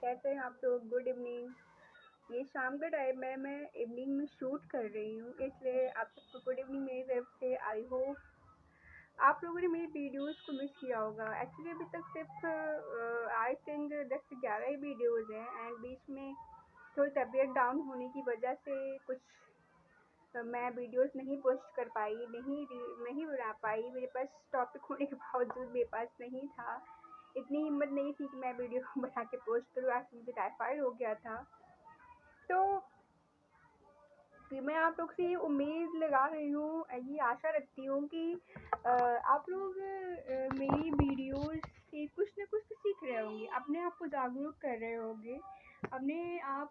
कैसे हैं आप लोग? Good evening. ये शाम का टाइम है, मैं इवनिंग में शूट कर रही हूँ, इसलिए आप सबको गुड इवनिंग मेरी तरफ से। आई होप आप लोगों ने मेरी वीडियोस को मिस किया होगा। एक्चुअली अभी तक सिर्फ आई थिंक 10 से 11 ही वीडियोस हैं एंड बीच में थोड़ी तबीयत डाउन होने की वजह से कुछ मैं वीडियोस नहीं पोस्ट कर पाई, नहीं बना पाई। मेरे पास टॉपिक होने के बावजूद मेरे पास नहीं था, इतनी हिम्मत नहीं थी कि मैं वीडियो बना के पोस्ट करूँ। आज मुझे टाइफाइड हो गया था। तो कि मैं आप लोग से ये उम्मीद लगा रही हूँ, ये आशा रखती हूँ कि आप लोग मेरी वीडियोस से कुछ ना कुछ तो सीख रहे होंगे, अपने आप को जागरूक कर रहे होंगे, अपने आप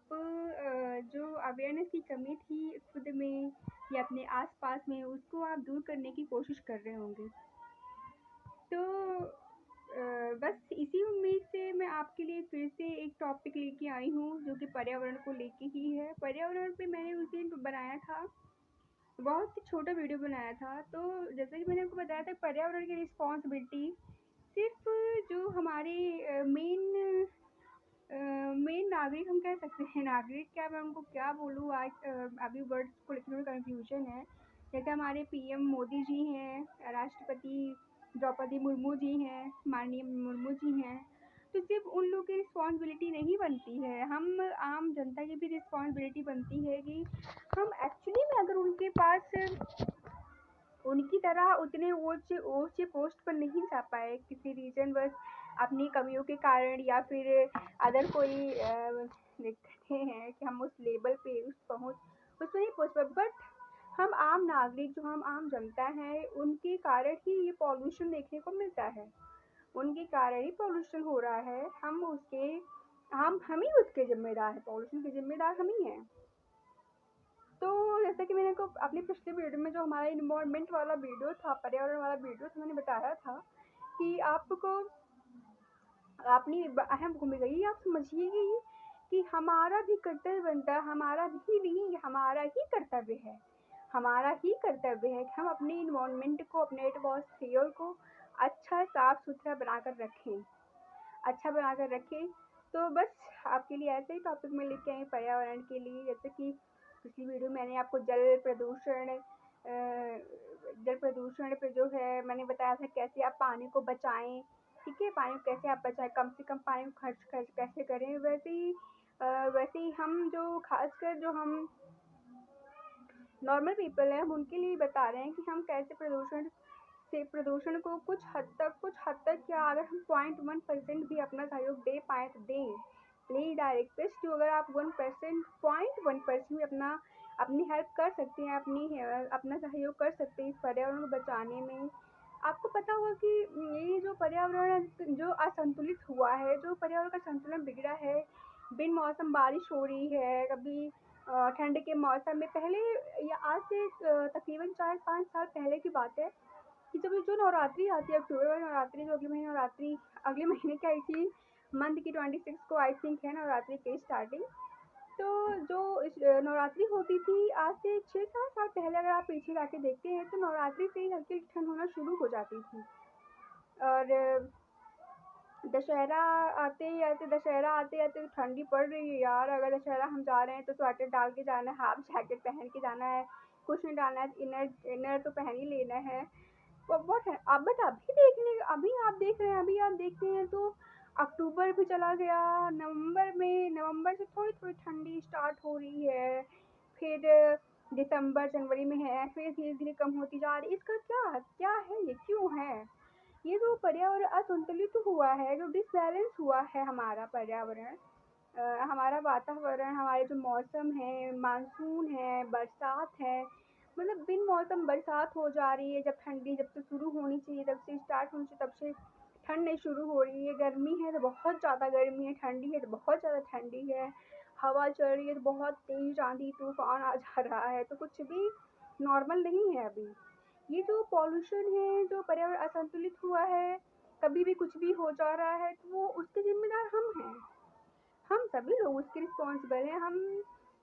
जो अवेयरनेस की कमी थी खुद में या अपने आसपास में, उसको आप दूर करने की कोशिश कर रहे होंगे। तो बस इसी उम्मीद से मैं आपके लिए फिर से एक टॉपिक लेके आई हूँ जो कि पर्यावरण को लेके ही है। पर्यावरण पे मैंने उस दिन बनाया था, बहुत ही छोटा वीडियो बनाया था। तो जैसे कि मैंने आपको बताया था, पर्यावरण की रिस्पॉन्सिबिलिटी सिर्फ जो हमारे मेन नागरिक हम कह सकते हैं, नागरिक क्या, मैं उनको क्या बोलूँ आज, अभी वर्ड्स को लेकर थोड़ी कन्फ्यूजन है। जैसे हमारे पीएम मोदी जी हैं, राष्ट्रपति द्रौपदी मुर्मू जी हैं, माननीय मुर्मू जी हैं, तो सिर्फ उन लोग की रिस्पॉन्सिबिलिटी नहीं बनती है, हम आम जनता की भी रिस्पॉन्सिबिलिटी बनती है कि हम एक्चुअली में अगर उनके पास उनकी तरह उतने ऊँचे ऊँचे पोस्ट पर नहीं जा पाए किसी रीज़न बस अपनी कमियों के कारण, या फिर अदर कोई दिक्कतें हैं कि हम उस लेवल पे उस पर नहीं पहुँच पाए। बट हम आम नागरिक, जो हम आम जनता हैं, उनके कारण ही ये पॉल्यूशन देखने को मिलता है। उनके कारण ही पॉल्यूशन हो रहा है। हम ही उसके ज़िम्मेदार हैं, पॉल्यूशन के ज़िम्मेदार हम ही हैं। तो जैसे कि मैंने को अपने पिछले वीडियो में, जो हमारा इन्वायरमेंट वाला वीडियो था, पर्यावरण वाला वीडियो था, मैंने बताया था कि आपको अपनी अहम भूमिका ये आप समझिए कि हमारा भी कर्तव्य बनता है, हमारा भी नहीं, हमारा ही कर्तव्य है, हमारा ही कर्तव्य है कि हम अपने इन्वायरमेंट को, अपने एटमॉस्फेयर को अच्छा साफ सुथरा बनाकर रखें, अच्छा बनाकर रखें। तो बस आपके लिए ऐसे ही टॉपिक में लेके आई पर्यावरण के लिए। जैसे कि पिछली वीडियो मैंने आपको जल प्रदूषण पे जो है मैंने बताया था कैसे आप पानी को बचाएं। ठीक है, पानी को कैसे आप बचाएं, कम से कम पानी को खर्च कैसे करें। वैसे ही हम जो खासकर जो हम नॉर्मल पीपल हैं, हम उनके लिए बता रहे हैं कि हम कैसे प्रदूषण को कुछ हद तक क्या, अगर हम 0.1% भी अपना सहयोग दे पाएँ तो दें। प्लीज़ आई रिक्वेस्ट यू, अगर आप 1% 0.1% भी अपनी हेल्प कर सकते हैं, अपना सहयोग कर सकते हैं इस पर्यावरण को बचाने में। आपको पता होगा कि ये जो पर्यावरण जो असंतुलित हुआ है, जो पर्यावरण का संतुलन बिगड़ा है, बिन मौसम बारिश हो रही है, कभी ठंड के मौसम में, पहले या आज से तकरीबन 4-5 साल पहले की बात है कि जब जो नवरात्रि आती है, अक्टूबर में नवरात्रि, जो अगले महीने नवरात्रि, अगले महीने क्या इसी मंथ की 26 को आई थिंक है नवरात्रि की स्टार्टिंग। तो जो इस नवरात्रि होती थी आज से 6-7 साल पहले, अगर आप पीछे जाके देखते हैं तो नवरात्रि से ही हल्की ठंड होना शुरू हो जाती थी। और दशहरा आते आते तो ठंडी पड़ रही है यार। अगर दशहरा हम जा रहे हैं तो स्वेटर डाल के जाना है, हाफ जैकेट पहन के जाना है, कुछ नहीं डालना है, इनर इनर तो पहन ही लेना है। बहुत है अब, बट अभी आप देख रहे हैं, अभी आप देखते हैं तो अक्टूबर भी चला गया, नवंबर से थोड़ी थोड़ी ठंडी स्टार्ट हो रही है, फिर दिसंबर जनवरी में है, फिर धीरे धीरे कम होती जा रही है। इसका क्या क्या है, ये क्यों है? ये जो पर्यावरण असंतुलित हुआ है, जो डिसबैलेंस हुआ है हमारा पर्यावरण, हमारा वातावरण, हमारे जो मौसम है, मानसून है, बरसात है, मतलब बिन मौसम बरसात हो जा रही है। जब से शुरू होनी चाहिए, जब से स्टार्ट होनी चाहिए, तब से ठंड नहीं शुरू हो रही है। गर्मी है तो बहुत ज़्यादा गर्मी है, ठंडी है तो बहुत ज़्यादा ठंडी है, हवा चल रही है तो बहुत तेज आंधी तूफान आ जा रहा है। तो कुछ भी नॉर्मल नहीं है अभी। ये जो पॉल्यूशन है, जो पर्यावरण असंतुलित हुआ है, कभी भी कुछ भी हो जा रहा है, तो वो उसके जिम्मेदार हम हैं। हम सभी लोग उसके रिस्पॉन्सिबल हैं।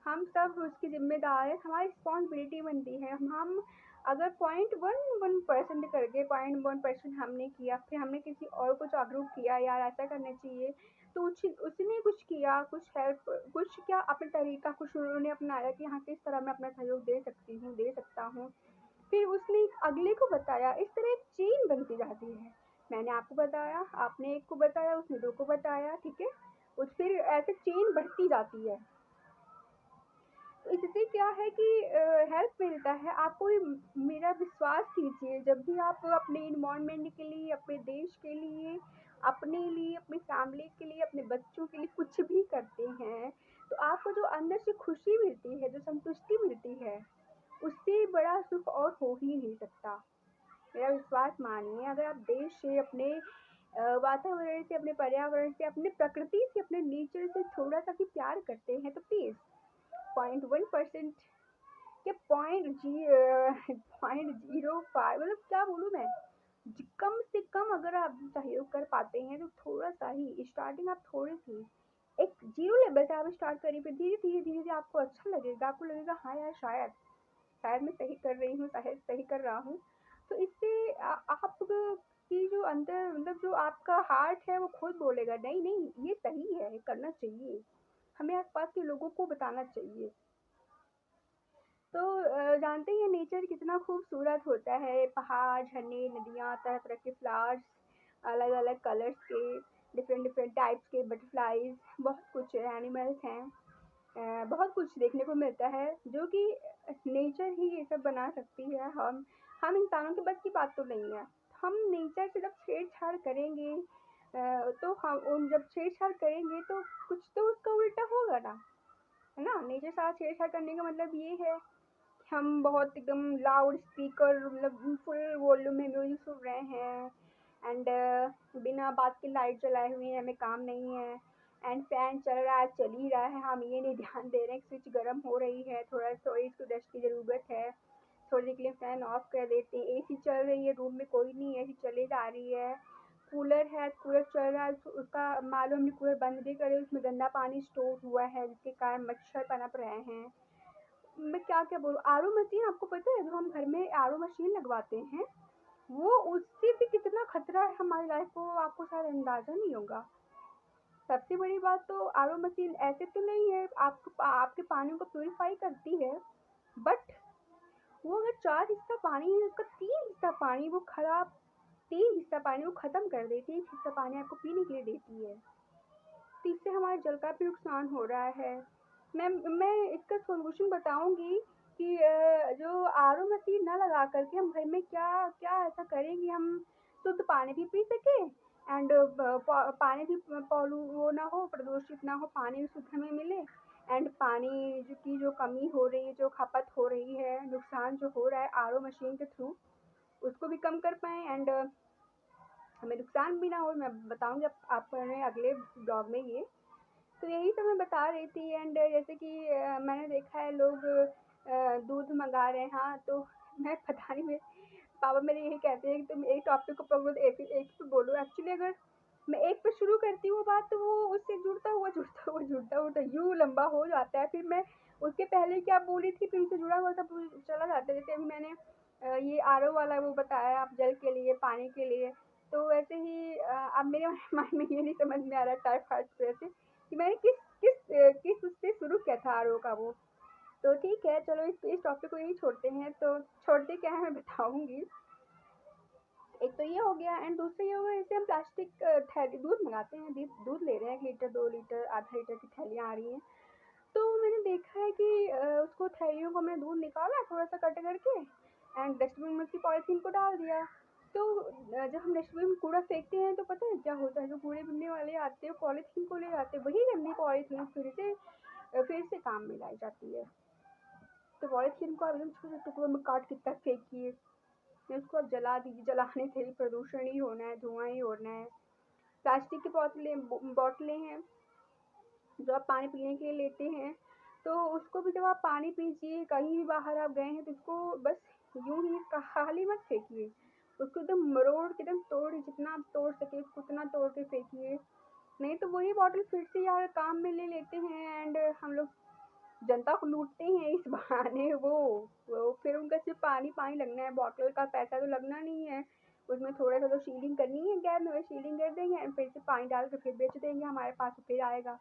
हम सब उसके ज़िम्मेदार हैं। हमारी रिस्पॉन्सिबिलिटी बनती है। हम अगर 0.11% करके 0.1% हमने किया, फिर हमने किसी और को जागरूक किया यार ऐसा करना चाहिए, तो उसने कुछ किया, कुछ हेल्प, कुछ क्या अपना तरीका कुछ उन्होंने अपनाया कि हाँ किस तरह मैं अपना सहयोग दे सकती हूँ, दे सकता हूँ। फिर उसने एक अगले को बताया, इस तरह एक चेन बनती जाती है। मैंने आपको बताया, आपने एक को बताया, उसने दो को बताया, ठीक है। उस फिर ऐसे चेन बढ़ती जाती है। इससे क्या है कि हेल्प मिलता है आपको। मेरा विश्वास कीजिए, जब भी आप अपने इन्वायरमेंट के लिए, अपने देश के लिए, अपने लिए, अपनी फैमिली के लिए, अपने बच्चों के लिए कुछ भी करते हैं, तो आपको जो अंदर से खुशी मिलती है, जो संतुष्टि मिलती है, उससे बड़ा सुख और हो ही नहीं सकता। मेरा विश्वास मानिए, अगर आप देश से, अपने वातावरण से, अपने पर्यावरण से, अपने प्रकृति से, अपने नेचर से थोड़ा सा भी प्यार करते हैं, तो प्लीज़ 0.1% या 0.05, मतलब क्या बोलूँ मैं, कम से कम अगर आप सहयोग कर पाते हैं तो थोड़ा सा ही स्टार्टिंग, आप थोड़ी सी एक जीरो लेवल से आप स्टार्ट करिए, फिर धीरे धीरे धीरे धीरे आपको अच्छा लगेगा, आपको लगेगा हाँ यार शायद शायद मैं सही कर रही हूँ, शायद सही कर रहा हूँ। तो इससे आप की जो अंदर, मतलब जो आपका हार्ट है वो खुद बोलेगा नहीं नहीं ये सही है, ये करना चाहिए, हमें आसपास के लोगों को बताना चाहिए। तो जानते ही हैं नेचर कितना खूबसूरत होता है, पहाड़, झरने, नदियाँ, तरह तरह के फ्लावर्स, अलग अलग कलर्स के, डिफरेंट डिफरेंट टाइप्स के बटरफ्लाइज, बहुत कुछ एनिमल्स हैं। बहुत कुछ देखने को मिलता है जो कि नेचर ही ये सब बना सकती है। हम इंसानों के बस की बात तो नहीं है। हम नेचर से जब छेड़छाड़ करेंगे, तो हम उन जब छेड़छाड़ करेंगे तो कुछ तो उसका उल्टा होगा ना, है ना। नेचर के साथ छेड़छाड़ करने का मतलब ये है कि हम बहुत एकदम लाउड स्पीकर, मतलब फुल वॉल्यूम में म्यूजिक सुन रहे हैं, एंड बिना बात के लाइट जलाए हुए हैं, हमें काम नहीं है, एंड फैन चल रहा है, चल ही रहा है, हम ये नहीं ध्यान दे रहे हैं स्विच गर्म हो रही है, थोड़ा सा इसको डस्ट की ज़रूरत है, थोड़ी देर के लिए फैन ऑफ कर देते हैं, एसी चल रही है, रूम में कोई नहीं है, एसी चली जा रही है, कूलर है, कूलर चल रहा है, उसका मालूम नहीं कूलर बंद भी करे, उसमें गंदा पानी स्टोर हुआ है जिसके कारण मच्छर पनप रहे हैं। मैं क्या क्या बोलूँ, आरओ मशीन, आपको पता है जो हम घर में आरओ मशीन लगवाते हैं, वो उससे भी कितना खतरा है हमारी लाइफ को, आपको शायद अंदाजा नहीं होगा। सबसे बड़ी बात तो आरओ मशीन ऐसे तो नहीं है आपको आपके पानी को प्यूरिफाई करती है, बट वो अगर 4 हिस्सा पानी है, उसका 3 हिस्सा पानी वो खराब, 3 हिस्सा पानी वो खत्म कर देती है, 1 हिस्सा पानी आपको पीने के लिए देती है। तो इससे हमारे जल का भी नुकसान हो रहा है। मैं इसका सॉल्यूशन बताऊंगी कि जो आरओ मशीन ना लगा करके हम घर में क्या क्या ऐसा करें कि हम शुद्ध पानी भी पी सकें, एंड पानी भी वो ना हो, प्रदूषित ना हो, पानी भी शुद्ध हमें मिले, एंड पानी जो कमी हो रही है, जो खपत हो रही है, नुकसान जो हो रहा है आरओ मशीन के थ्रू, उसको भी कम कर पाएँ, एंड हमें नुकसान भी ना हो। मैं बताऊंगी आप अगले ब्लॉग में ये। तो यही सब मैं बता रही थी, एंड जैसे कि मैंने देखा है लोग दूध मंगा रहे हैं, हाँ, तो मैं पता नहीं, मेरे पापा मेरे यही कहते हैं कि तुम एक टॉपिक को बोलो, एक एक पे बोलो। एक्चुअली अगर मैं एक पे शुरू करती हूँ बात, तो वो उससे जुड़ता हुआ यूँ लंबा हो जाता है, फिर मैं उसके पहले क्या बोली थी, फिर उससे जुड़ा हुआ सब चला जाता है। जैसे अभी मैंने ये आरओ वाला वो बताया, आप जल के लिए, पानी के लिए, तो वैसे ही अब मेरे माइंड में ये नहीं समझ में आ रहा टाइप फाइव वैसे कि मैंने किस उससे शुरू किया था आरओ का वो। तो ठीक है, चलो इस टॉपिक को यही छोड़ते हैं। तो छोड़ते क्या है मैं बताऊंगी। एक तो ये हो गया, एंड दूसरा ये हो गया, जैसे हम प्लास्टिक थैली दूध मंगाते हैं, दूध ले रहे हैं, 1 लीटर 2 लीटर आधा लीटर की थैलियाँ आ रही हैं, तो मैंने देखा है कि उसको थैलियों को मैंने दूध निकाला थोड़ा सा कट करके, एंड डस्टबिन में उसकी पॉलीथीन को डाल दिया। तो जब हम डस्टबिन में कूड़ा फेंकते हैं तो पता है क्या होता है, जो कूड़े बिनने वाले आते हैं पॉलीथीन को ले जाते हैं, वही गंदी पॉलीथीन फिर से काम में लाई जाती है। तो पॉलीथीन को आप एकदम छोटे छोटे टुकड़ों में काट के तक फेंकिए, फिर उसको आप जला दीजिए, जलाने से भी प्रदूषण ही होना है, धुआं ही होना है। प्लास्टिक की बोतलें हैं जो आप पानी पीने के लिए लेते हैं, तो उसको भी जब आप पानी पीजिए, कहीं भी बाहर आप गए हैं, तो उसको बस यूं ही खाली मत फेंकिए, उसको एकदम मरोड़ के, एकदम तोड़, जितना आप तोड़ सके उसको उतना तोड़ के फेंकिए। नहीं तो वही बॉटल फिर से यार काम में ले लेते हैं, एंड हम लोग जनता को लूटते हैं इस बहाने वो फिर उनका सिर्फ पानी पानी लगना है, बॉटल का पैसा तो लगना नहीं है, उसमें थोड़ा सा तो शीलिंग करनी है गैस में, शीलिंग कर देंगे और फिर से पानी डाल के फिर बेच देंगे, हमारे पास फिर आएगा।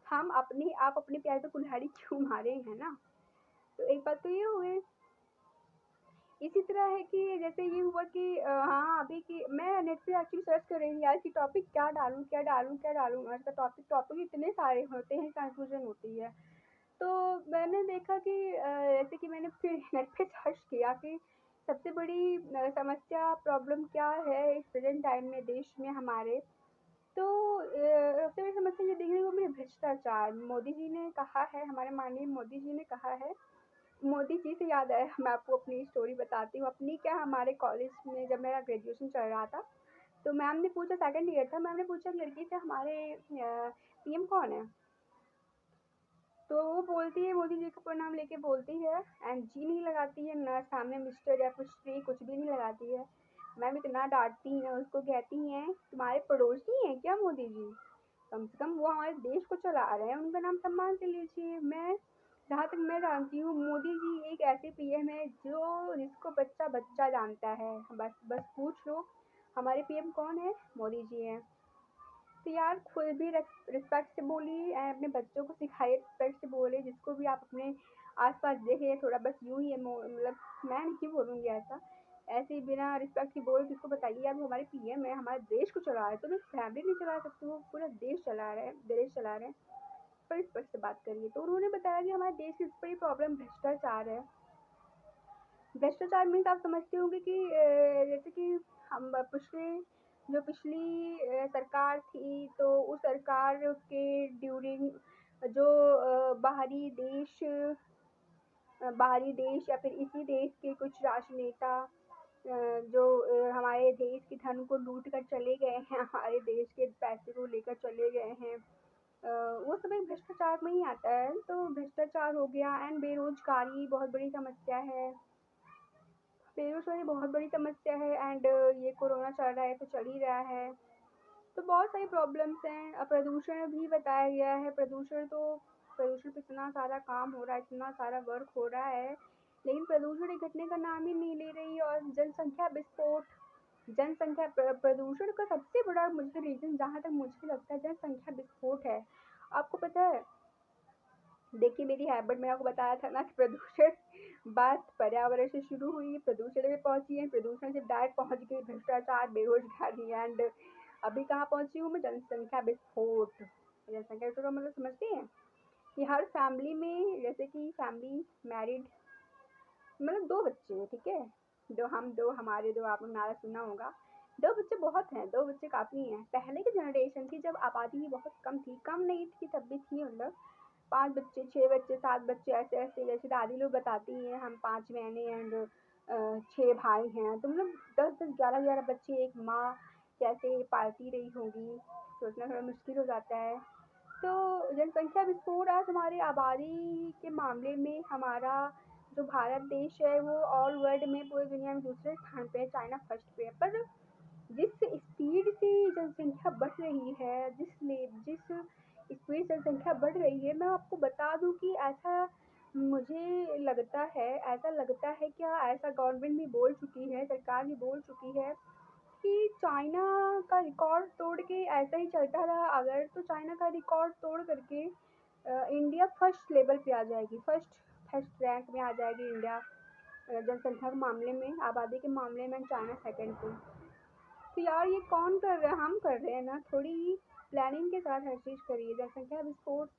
हम अपनी आप अपने प्यार पे कुल्हाड़ी क्यों मारे हैं ना। तो एक बात तो ये हो गई। इसी तरह है कि जैसे ये हुआ कि हाँ अभी की मैं नेट पे एक्चुअली सर्च कर रही थी यार कि टॉपिक क्या डालूं क्या डालूं क्या डालूं, आज का टॉपिक टॉपिक इतने सारे होते हैं, कंफ्यूजन होती है। तो मैंने देखा कि जैसे कि मैंने फिर नेट पे सर्च किया कि सबसे बड़ी समस्या प्रॉब्लम क्या है इस प्रेजेंट टाइम में देश में हमारे। तो सबसे बड़ी समस्या ये देखने को मिली भ्रष्टाचार। मोदी जी ने कहा है, हमारे माननीय मोदी जी ने कहा है। मोदी जी से याद आया, मैं आपको अपनी स्टोरी बताती हूँ अपनी। क्या हमारे कॉलेज में जब मेरा ग्रेजुएशन चल रहा था तो मैम ने पूछा, सेकंड ईयर था, मैम ने पूछा एक लड़की से हमारे पीएम कौन है। तो वो बोलती है, मोदी जी का प्रणाम लेके बोलती है एंड जी नहीं लगाती है, ना सामने मिस्टर या कुछ श्री कुछ भी नहीं लगाती है। मैम इतना डांटती हैं उसको, कहती हैं तुम्हारे पड़ोसी हैं क्या मोदी जी, कम से कम वो हमारे देश को चला रहे हैं, उनका नाम सम्मान से लीजिए। मैं जहाँ तक मैं जानती हूँ मोदी जी एक ऐसे पीएम है जो जिसको बच्चा बच्चा जानता है, बस बस पूछ लो हमारे पीएम कौन है, मोदी जी हैं। तो यार खुद भी रिस्पेक्ट से बोलिए, अपने बच्चों को सिखाइए रिस्पेक्ट से बोले, जिसको भी आप अपने आसपास देखे थोड़ा बस यूं ही है मतलब मैं नहीं बोलूँगी ऐसा, ऐसे ही बिना रिस्पेक्ट के बोल किसको बताइए यार वो हमारे पीएम है, हमारे देश को चला रहे हैं, तो मैं फैमिली नहीं चला सकती, वो पूरा देश चला रहे हैं, देश चला रहे हैं। पर रिस्पेक्ट से बात करिए। तो उन्होंने बताया कि हमारे देश की सबसे बड़ी प्रॉब्लम भ्रष्टाचार है। भ्रष्टाचार मीन्स आप समझते होंगे कि जैसे कि हम पिछली सरकार थी तो उस सरकार के ड्यूरिंग जो बाहरी देश या फिर इसी देश के कुछ राजनेता जो हमारे देश के धन को लूट कर चले गए हैं, हमारे देश के पैसे को लेकर चले गए हैं, वो सब एक भ्रष्टाचार में ही आता है। तो भ्रष्टाचार हो गया एंड बेरोजगारी बहुत बड़ी समस्या है। बेरोजगारी बहुत बड़ी समस्या है एंड ये कोरोना चल रहा है तो चल ही रहा है। तो बहुत सारी प्रॉब्लम्स हैं। प्रदूषण भी बताया गया है। प्रदूषण पे इतना सारा काम हो रहा है, इतना सारा वर्क हो रहा है, लेकिन प्रदूषण एक घटने का नाम ही नहीं ले रही। और जनसंख्या विस्फोट, प्रदूषण का सबसे बड़ा मुझे रीज़न जहाँ तक मुझे लगता है जनसंख्या विस्फोट है। आपको पता है, देखिए मेरी हैबिट, मैंने आपको बताया था ना कि प्रदूषण बात पर्यावरण से शुरू हुई, प्रदूषण में पहुंची है, प्रदूषण से डायरेक्ट पहुंच गई भ्रष्टाचार, बेरोजगारी एंड अभी कहाँ पहुंची हूँ मैं, जनसंख्या विस्फोट। जनसंख्या विस्फोट का मतलब समझते हैं कि हर फैमिली में, जैसे कि फैमिली मैरिड, मतलब दो बच्चे हैं, ठीक है, दो हम दो हमारे दो, आपने नारा सुना होगा, दो बच्चे बहुत हैं, दो बच्चे काफ़ी हैं। पहले की जनरेशन थी जब आबादी बहुत कम थी, कम नहीं थी तब भी थी, मतलब 5 बच्चे, 6 बच्चे, 7 बच्चे, ऐसे-ऐसे जैसे दादी लोग बताती हैं हम 5 बहनें एंड 6 भाई हैं। तो मतलब 10-10, 11-11 बच्चे एक माँ कैसे पालती रही होगी, सोचना थोड़ा मुश्किल हो जाता है। तो जनसंख्या विस्फोट आज हमारी आबादी के मामले में हमारा जो भारत देश है वो ऑल वर्ल्ड में पूरी दुनिया में दूसरे स्थान पे है, चाइना फर्स्ट पे है। पर जिस स्पीड से जनसंख्या बढ़ रही है, जिस स्पीड जनसंख्या बढ़ रही है, मैं आपको बता दूं कि मुझे लगता है ऐसा लगता है, क्या ऐसा गवर्नमेंट भी बोल चुकी है, सरकार भी बोल चुकी है कि चाइना का रिकॉर्ड तोड़ के ऐसा ही चलता रहा अगर, तो चाइना का रिकॉर्ड तोड़ करके इंडिया फर्स्ट लेवल पे आ जाएगी, फर्स्ट रैंक में आ जाएगी इंडिया, जनसंख्या के मामले में, आबादी के मामले में, चाइना सेकंड पे। तो यार ये कौन कर रहा है, हम कर रहे हैं ना, थोड़ी प्लानिंग के साथ हर चीज़ करिए। जनसंख्या विस्फोट,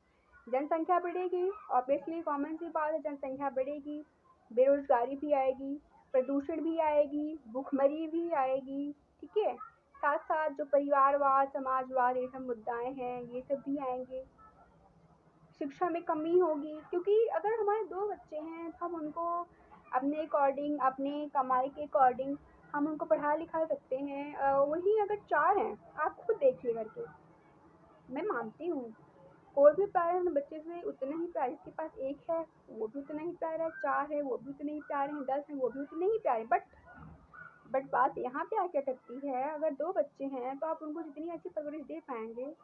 जनसंख्या बढ़ेगी, ऑब्वियसली कॉमन सी बात है, जनसंख्या बढ़ेगी, बेरोजगारी भी आएगी, प्रदूषण भी आएगी, भूखमरी भी आएगी, ठीक है, साथ साथ जो परिवारवाद, समाजवाद, ये सब मुद्दाएं हैं ये सब भी आएंगे। शिक्षा में कमी होगी, क्योंकि अगर हमारे दो बच्चे हैं तो हम उनको अपने अकॉर्डिंग, अपने कमाई के अकॉर्डिंग हम उनको पढ़ा लिखा सकते हैं। वहीं अगर चार हैं, आप खुद देखिए करके, मैं मानती हूँ कोई भी पेरेंट बच्चे से उतना ही प्यार, जिसके पास एक है वो भी उतना ही प्यार है, चार है वो भी उतने ही प्यार हैं, 10 है वो भी उतने ही प्यार है। बट बात यहाँ पे आके अटकती है, अगर दो बच्चे हैं तो आप उनको जितनी अच्छी परवरिश दे पाएंगे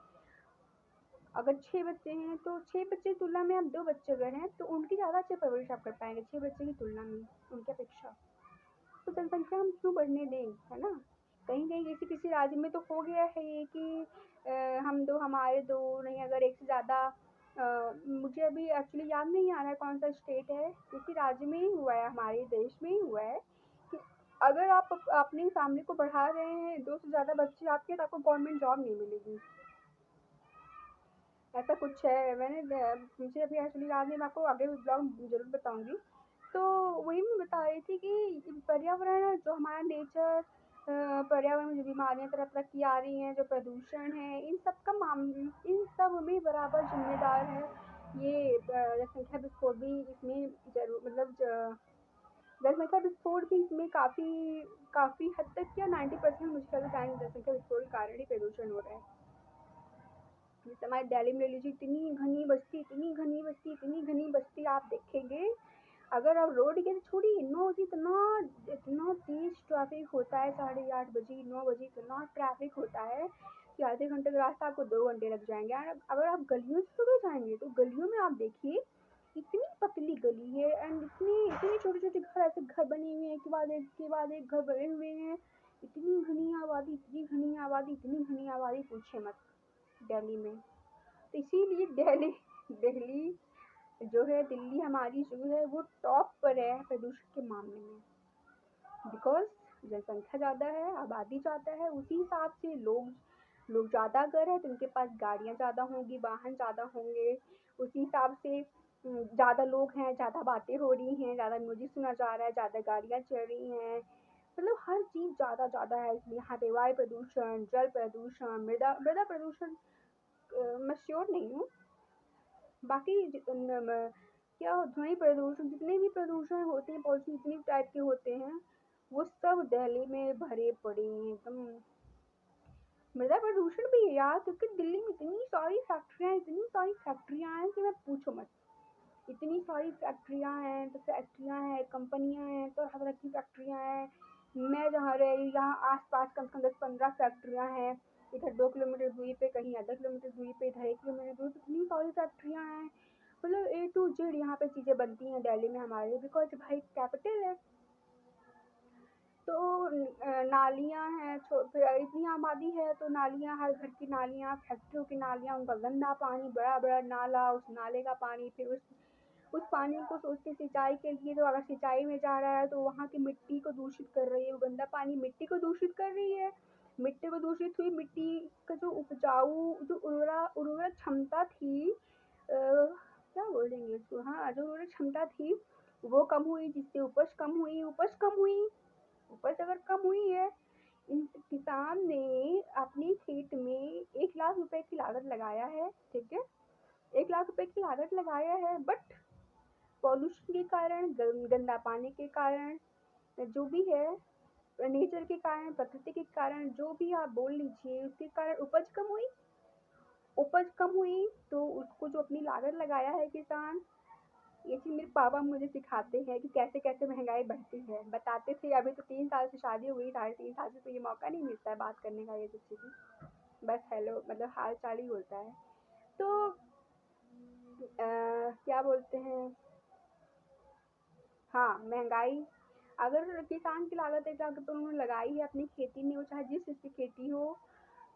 अगर 6 बच्चे हैं तो 6 बच्चे की तुलना में आप 2 बच्चे अगर हैं तो उनकी ज़्यादा अच्छी परवरिश आप कर पाएँगे 6 बच्चे की तुलना में, उनकी अपेक्षा। तो जनसंख्या हम क्यों बढ़ने दें, है ना? कहीं-कहीं किसी-किसी राज्य में तो हो गया है ये कि हम 2 हमारे 2 नहीं अगर एक से ज़्यादा मुझे अभी एक्चुअली याद नहीं आ रहा है कौन-सा स्टेट है, किसी राज्य में ही हुआ है, हमारे देश में ही हुआ है कि अगर आप अपनी फैमिली को बढ़ा रहे हैं, 2 से ज़्यादा बच्चे आपके तो आपको गवर्नमेंट जॉब नहीं मिलेगी। ऐसा कुछ है मुझे अभी एक्चुअली याद नहीं मैं आपको आगे ब्लॉग ज़रूर बताऊँगी। तो वही मैं बता रही थी कि पर्यावरण जो हमारा नेचर पर्यावरण में जो बीमारियाँ तरह-तरह की आ रही हैं, जो प्रदूषण है, इन सब में बराबर ज़िम्मेदार है ये जनसंख्या विस्फोट भी इसमें ज़रूर मतलब जनसंख्या विस्फोट भी इसमें काफ़ी काफ़ी हद तक क्या 90% मुझे लगता है जनसंख्या विस्फोट के कारण ही प्रदूषण हो रहा है। जैसे हमारे दिल्ली में ले लीजिए इतनी घनी बस्ती इतनी घनी बस्ती इतनी घनी बस्ती आप देखेंगे अगर आप रोड के तो छोड़िए 9 बजे इतना तेज ट्रैफिक होता है 8:30 बजे 9 बजे इतना ट्रैफिक होता है कि आधे घंटे का रास्ता आपको 2 घंटे लग जाएंगे और अगर आप गलियों से होकर जाएंगे तो गलियों में आप देखिए इतनी पतली गली है एंड इतनी इतने छोटे छोटे घर ऐसे घर बने हुए हैं के बाद एक घर बने हुए हैं इतनी घनी आबादी पूछे मत दिल्ली में। तो इसीलिए दिल्ली जो है दिल्ली हमारी जो है वो टॉप पर है प्रदूषण के मामले में बिकॉज जनसंख्या ज़्यादा है आबादी ज़्यादा है उसी हिसाब से लोग ज़्यादा अगर है तो उनके पास गाड़ियाँ ज़्यादा होंगी वाहन ज़्यादा होंगे उसी हिसाब से ज़्यादा लोग हैं ज़्यादा बातें हो रही हैं ज़्यादा म्यूजिक सुना जा रहा है ज़्यादा गाड़ियाँ चल रही हैं मतलब हर चीज़ ज़्यादा ज़्यादा है इसलिए यहाँ पे वायु प्रदूषण जल प्रदूषण मृदा मृदा प्रदूषण मैं श्योर नहीं हूँ बाकी क्या ध्वनि प्रदूषण जितने भी प्रदूषण होते हैं पॉल्यूशन जितने टाइप के होते हैं वो सब दिल्ली में भरे पड़े हैं एकदम मृदा प्रदूषण भी है यार क्योंकि दिल्ली में इतनी सारी फैक्ट्रियां हैं कि मैं पूछो मत इतनी सारी फैक्ट्रियां हैं कंपनियां हैं तो हर तरह की फैक्ट्रियां हैं मैं जहाँ रह रही हूँ यहाँ आस पास कम से कम 10-15 फैक्ट्रियां हैं इधर 2 किलोमीटर दूरी पे कहीं आधा किलोमीटर दूरी पे इधर 1 किलोमीटर दूरी पे इतनी सारी फैक्ट्रियां हैं मतलब ए टू जेड यहाँ पे चीज़ें बनती हैं दिल्ली में हमारे बिकॉज भाई कैपिटल है तो नालियाँ हैं फिर इतनी आबादी है तो नालियाँ हर घर की नालियाँ फैक्ट्रियों की नालियाँ उनका गंदा पानी बड़ा बड़ा नाला उस नाले का पानी फिर उस पानी को सोचते सिंचाई के लिए तो अगर सिंचाई में जा रहा है तो वहाँ की मिट्टी को दूषित कर रही है वो गंदा पानी मिट्टी को दूषित कर रही है मिट्टी को दूषित हुई मिट्टी का जो उपजाऊ जो उर्वरक क्षमता थी क्या बोलेंगे इसको हाँ जो उर्वरक क्षमता थी वो कम हुई जिससे उपज अगर कम हुई है इन किसान ने अपने खेत में 1 लाख रुपए की लागत लगाया है ठीक है 1 लाख रुपए की लागत लगाया है बट पॉल्यूशन के कारण गंदा पानी के कारण जो भी है नेचर के कारण प्रकृति के कारण जो भी आप बोल लीजिए उसके कारण उपज कम हुई तो उसको जो अपनी लागत लगाया है किसान ये चीज़ मेरे पापा मुझे सिखाते हैं कि कैसे कैसे महंगाई बढ़ती है बताते थे अभी तो 3 साल से शादी हो गई 3.5 साल से तो ये मौका नहीं मिलता है बात करने का ये सब चीज़ें बस हेलो मतलब हाल चाल ही होता है तो क्या बोलते हैं हाँ महंगाई अगर किसान की लागत 1 लाख रुपये उन्होंने लगाई है अपनी खेती में वो चाहे जिस चीज़ की खेती हो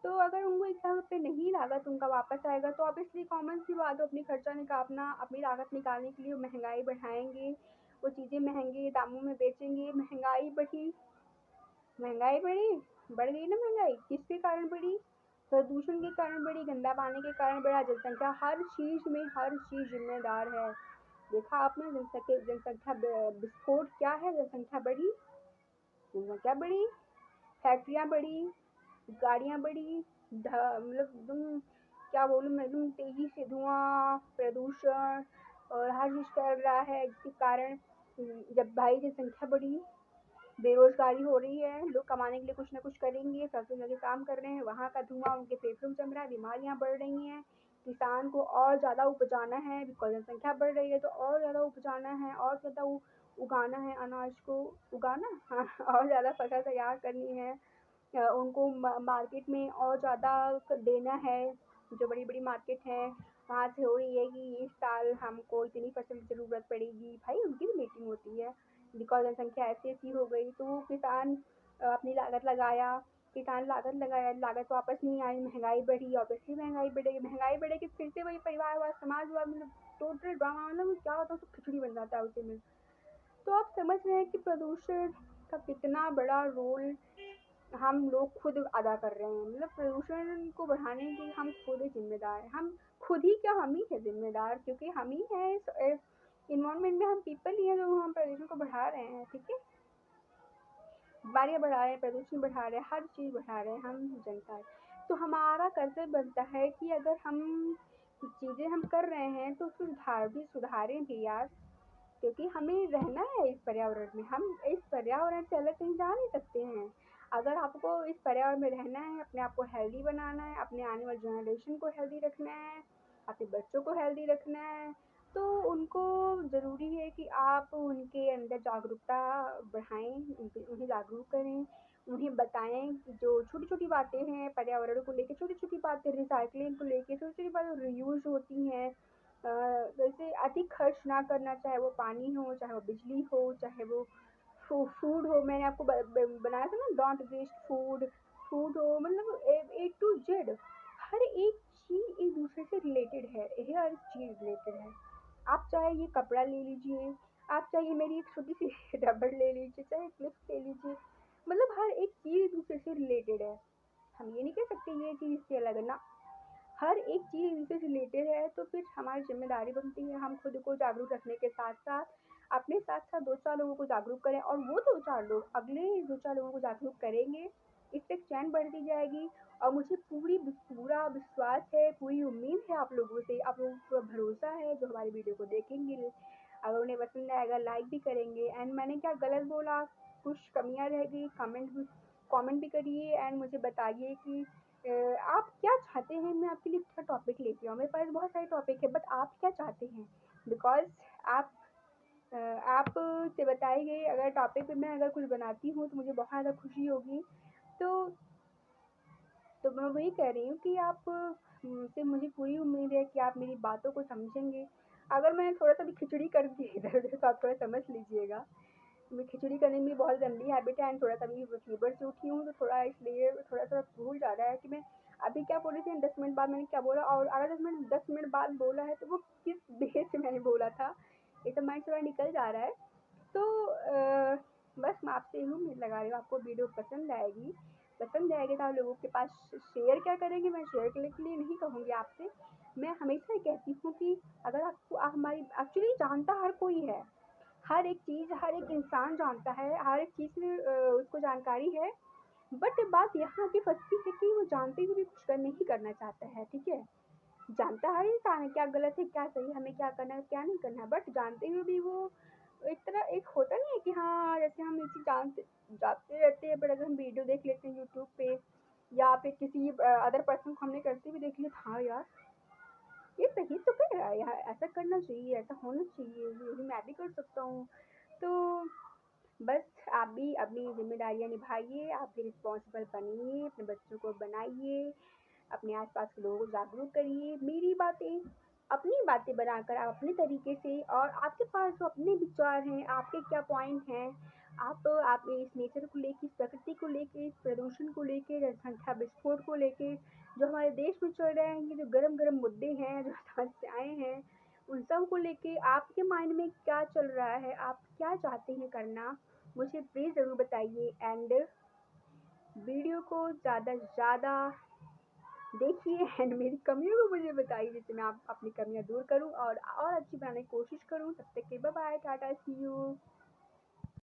तो अगर उनको 1 लाख रुपये नहीं लागत उनका वापस आएगा तो ऑब्वियसली कॉमन सी बात है अपनी खर्चा निकालना अपनी लागत निकालने के लिए वो महंगाई बढ़ाएंगे वो चीज़ें महंगे दामों में बेचेंगे महंगाई बढ़ी बढ़ गई ना महंगाई किसके कारण बढ़ी प्रदूषण के कारण बढ़ी गंदा पानी के कारण बढ़ा जनसंख्या हर चीज़ जिम्मेदार है देखा आपने जनसंख्या विस्फोट क्या है जनसंख्या बढ़ी फैक्ट्रियाँ बढ़ी गाड़ियाँ बढ़ी मतलब एकदम क्या बोलूँ मैं एकदम तेज़ी से धुआं प्रदूषण और हर चीज़ फैल रहा है जिसके कारण जब भाई जनसंख्या बढ़ी बेरोजगारी हो रही है लोग कमाने के लिए कुछ ना कुछ करेंगे फैक्ट्री लगे काम कर रहे हैं वहाँ का धुआं उनके फेफड़ों में जम रहा है बीमारियाँ बढ़ रही हैं किसान को और ज़्यादा उपजाना है बिकॉज जनसंख्या बढ़ रही है तो और ज़्यादा उपजाना है और ज़्यादा उगाना है अनाज को उगाना हाँ और ज़्यादा फसल तैयार करनी है उनको मार्केट में और ज़्यादा देना है जो बड़ी-बड़ी मार्केट हैं, वहाँ से हो रही है कि इस साल हमको इतनी फसल की ज़रूरत पड़ेगी। भाई उनकी भी मीटिंग होती है, बिकॉज़ जनसंख्या ऐसी-ऐसी हो गई, तो वो किसान अपनी लागत लगाया, किसान लागत लगाया, लागत वापस नहीं आई, महँगाई बढ़ी, ऑब्वियसली महँगाई बढ़ेगी फिर से वही परिवार हुआ, समाज हुआ, मतलब टोटल ड्रामा, मतलब क्या होता है, तो खिचड़ी बन जाता है उसी में। तो आप समझ रहे हैं कि प्रदूषण का कितना बड़ा रोल हम लोग खुद अदा कर रहे हैं। मतलब प्रदूषण को बढ़ाने के हम खुद ही ज़िम्मेदार हैं। हम खुद ही क्या, हम ही हैं ज़िम्मेदार, क्योंकि हम ही हैं इस एनवायरनमेंट में, हम पीपल ही हैं जो हम प्रदूषण को बढ़ा रहे हैं, ठीक है? बीमारियाँ बढ़ा रहे हैं, प्रदूषण बढ़ा रहे हैं, हर चीज़ बढ़ा रहे हैं, हम जनता है। तो हमारा कर्तव्य बनता है कि अगर हम चीज़ें हम कर रहे हैं तो उसको सुधारें भी यार, क्योंकि हमें रहना है इस पर्यावरण में, हम इस पर्यावरण से अलग कहीं जा नहीं सकते हैं। अगर आपको इस पर्यावरण में रहना है, अपने आप को हेल्दी बनाना है, अपने आने वाली जनरेशन को हेल्दी रखना है, अपने बच्चों को हेल्दी रखना है, तो उनको ज़रूरी है कि आप उनके अंदर जागरूकता बढ़ाएँ, उन्हें जागरूक करें, उन्हें बताएँ कि जो छोटी-छोटी बातें हैं पर्यावरण को लेके, छोटी-छोटी बातें रिसाइक्लिंग को लेके, छोटी-छोटी बातें रीयूज़ होती हैं। जैसे अधिक खर्च ना करना, चाहे वो पानी हो, चाहे वो बिजली हो, चाहे वो फूड हो। मैंने आपको बनाया था ना, डोंट वेस्ट फूड, फूड हो, मतलब ए टू जेड हर एक चीज़ एक दूसरे से रिलेटेड है, ये हर चीज़ रिलेटेड है। आप चाहे ये कपड़ा ले लीजिए, आप चाहे मेरी एक छोटी सी रबड़ ले लीजिए, चाहे क्लिप ले लीजिए, मतलब हर एक चीज़ एक दूसरे से रिलेटेड है। हम ये नहीं कह सकते ये चीज़ इससे अलग है ना, हर एक चीज़ इनसे रिलेटेड है। तो फिर हमारी ज़िम्मेदारी बनती है हम खुद को जागरूक रखने के साथ-साथ अपने साथ-साथ 2-4 लोगों को जागरूक करें, और वो 2-4 लोग अगले 2-4 लोगों को जागरूक करेंगे, इससे एक चैन बढ़ती जाएगी। और मुझे पूरा विश्वास है, पूरी उम्मीद है आप लोगों से, आप लोगों को भरोसा है जो हमारी वीडियो को देखेंगे, अगर उन्हें पसंद आएगा लाइक भी करेंगे। एंड मैंने क्या गलत बोला, कुछ कमियाँ रह गई, कमेंट भी करिए एंड मुझे बताइए कि आप क्या चाहते हैं मैं आपके लिए क्या टॉपिक लेके आऊँ। मेरे पास बहुत सारे टॉपिक है, बट आप क्या चाहते हैं? बिकॉज़ आप आप से बताए गए अगर टॉपिक पे मैं अगर कुछ बनाती हूँ तो मुझे बहुत ज़्यादा खुशी होगी। तो मैं वही कह रही हूँ कि आप से मुझे पूरी उम्मीद है कि आप मेरी बातों को समझेंगे। अगर मैंने थोड़ा-सा भी खिचड़ी कर दी इधर-उधर तो आप थोड़ा समझ लीजिएगा। मैं खिचड़ी करने में बहुत गंदी हैबिट है, एंड थोड़ा-सा अभी फीवर से उठी हूँ, तो थोड़ा इसलिए थोड़ा-सा भूल जा रहा है कि मैं अभी क्या बोल रही थी, 10 मिनट बाद मैंने क्या बोला, और अगर 10 मिनट बाद बोला है तो वो किस बेस से मैंने बोला था, ये तो माइंड थोड़ा निकल जा रहा है। तो बस मैं आपसे यही उम्मीद लगा रही हूँ आपको वीडियो पसंद आएगी तो आप लोगों के पास शेयर क्या करेंगे, मैं शेयर करने के लिए नहीं कहूँगी आपसे। मैं हमेशा ये कहती हूँ कि अगर आपको हमारी एक्चुअली जानता हर कोई है, हर एक चीज़, हर एक इंसान जानता है, हर एक चीज़ की उसको जानकारी है, बट बात यहाँ आके फँसती है कि वो जानते हुए भी कुछ नहीं करना चाहता है, ठीक है? जानता हर इंसान है क्या गलत है, क्या सही है, हमें क्या करना है, क्या नहीं करना है, बट जानते हुए भी वो एक तरह एक होता नहीं है कि हाँ, जैसे हम ये चीज़ जानते रहते हैं, बट अगर हम वीडियो देख लेते हैं यूट्यूब पे या फिर किसी अदर पर्सन को हमने करते हुए देख लिया, तो हाँ यार, ये सही तो कर रहा है यार, ऐसा करना चाहिए, ऐसा होना चाहिए, ये मैं भी कर सकता हूँ। तो बस आप भी अपनी ज़िम्मेदारियाँ निभाइए, आप भी रिस्पॉन्सिबल बनिए, अपने बच्चों को बनाइए, अपने आस-पास के लोगों को जागरूक करिए। मेरी बातें, अपनी बातें बनाकर आप अपने तरीके से, और आपके पास जो अपने विचार हैं, आपके क्या पॉइंट हैं, आप इस नेचर को लेके, इस प्रकृति को लेके, इस प्रदूषण को लेके, जनसंख्या विस्फोट को लेके, जो हमारे देश में चल रहे हैं, ये जो गरम-गरम मुद्दे हैं, जो समस्याएँ हैं, उन सब को लेके आपके माइंड में क्या चल रहा है, आप क्या चाहते हैं करना, मुझे प्लीज़ ज़रूर बताइए। एंड वीडियो को ज़्यादा से ज़्यादा देखिए एंड मेरी कमियों को मुझे बताइए, जिससे मैं आप अपनी कमियाँ दूर करूँ और अच्छी बनाने की कोशिश करूँ। तब तक के लिए bye bye, tata, see you.